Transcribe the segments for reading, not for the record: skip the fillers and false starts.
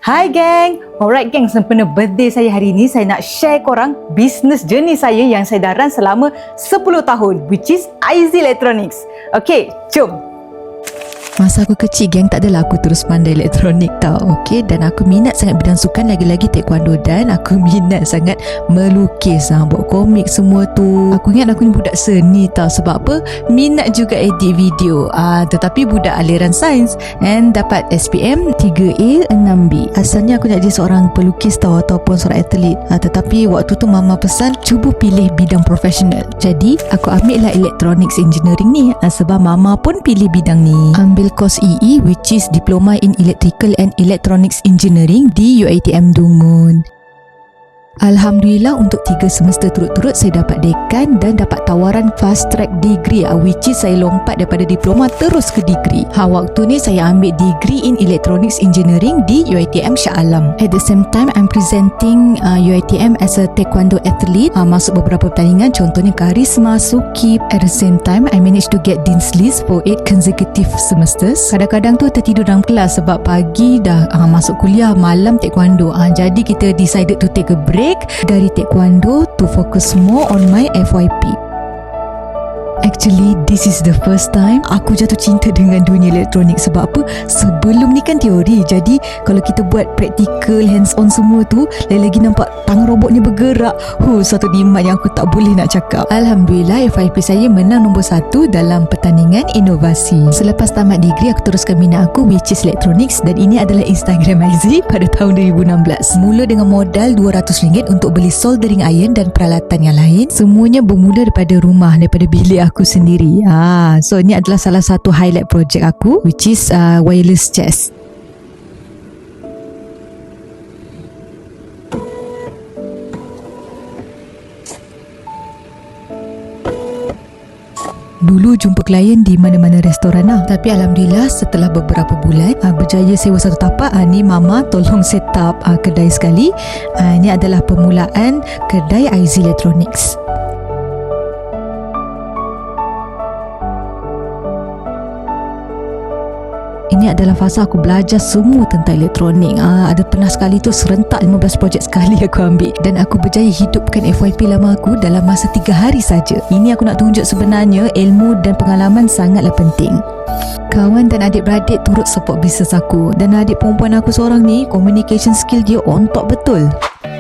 Hai geng, alright geng, sempena birthday saya hari ni, saya nak share korang business journey saya yang saya dah run selama 10 tahun, which is IZ Electronics. Okay, jom. Masa aku kecil geng, tak adalah aku terus pandai elektronik tau. Okay, dan aku minat sangat bidang sukan, lagi-lagi taekwondo, dan aku minat sangat melukis, buat komik semua tu. Aku ingat aku ni budak seni tau. Sebab apa? Minat juga edit video, tetapi budak aliran sains and dapat SPM 3A 6B. Asalnya aku nak jadi seorang pelukis tau, ataupun seorang atlet, tetapi waktu tu mama pesan cuba pilih bidang profesional. Jadi aku ambil lah electronics engineering ni, sebab mama pun pilih bidang ni. Ambil kos EE, which is Diploma in Electrical and Electronics Engineering di UiTM Dungun. Alhamdulillah, untuk 3 semester turut-turut saya dapat dekan dan dapat tawaran fast track degree, which is saya lompat daripada diploma terus ke degree. Waktu ni saya ambil degree in Electronics Engineering di UiTM Shah Alam. At the same time, I'm presenting UiTM as a taekwondo athlete, masuk beberapa pertandingan, contohnya Karisma, Sukip. At the same time, I managed to get Dean's List for 8 consecutive semesters. Kadang-kadang tu tertidur dalam kelas sebab pagi dah masuk kuliah, malam taekwondo. Jadi kita decided to take a break dari taekwondo to focus more on my FYP. Actually, this is the first time aku jatuh cinta dengan dunia elektronik. Sebab apa? Sebelum ni kan teori. Jadi, kalau kita buat practical, hands-on semua tu, lagi-lagi nampak tangan robot ni bergerak. Satu nikmat yang aku tak boleh nak cakap. Alhamdulillah, FYP saya menang nombor 1 dalam pertandingan inovasi. Selepas tamat degree, aku teruskan minat aku, which is electronics, dan ini adalah Instagram IZ pada tahun 2016. Mula dengan modal RM200 untuk beli soldering iron dan peralatan yang lain. Semuanya bermula daripada rumah, daripada bilik aku sendiri. So ini adalah salah satu highlight projek aku, which is wireless chess. Dulu jumpa klien di mana-mana restoran tapi alhamdulillah setelah beberapa bulan berjaya sewa satu tapak. Ni mama tolong set up kedai sekali. Ini adalah permulaan kedai IZ Electronics. Ini adalah fasa aku belajar semua tentang elektronik. Ada pernah sekali tu serentak 15 projek sekali aku ambil, dan aku berjaya hidupkan FYP lama aku dalam masa 3 hari saja. Ini aku nak tunjuk sebenarnya ilmu dan pengalaman sangatlah penting. Kawan dan adik-beradik turut support bisnes aku, dan adik perempuan aku seorang ni communication skill dia on top betul.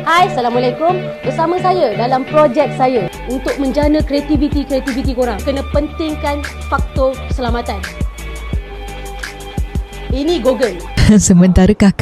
Hai, Assalamualaikum. Bersama saya dalam projek saya untuk menjana kreativiti korang. Kena pentingkan faktor keselamatan. Ini Google. Sementara kakak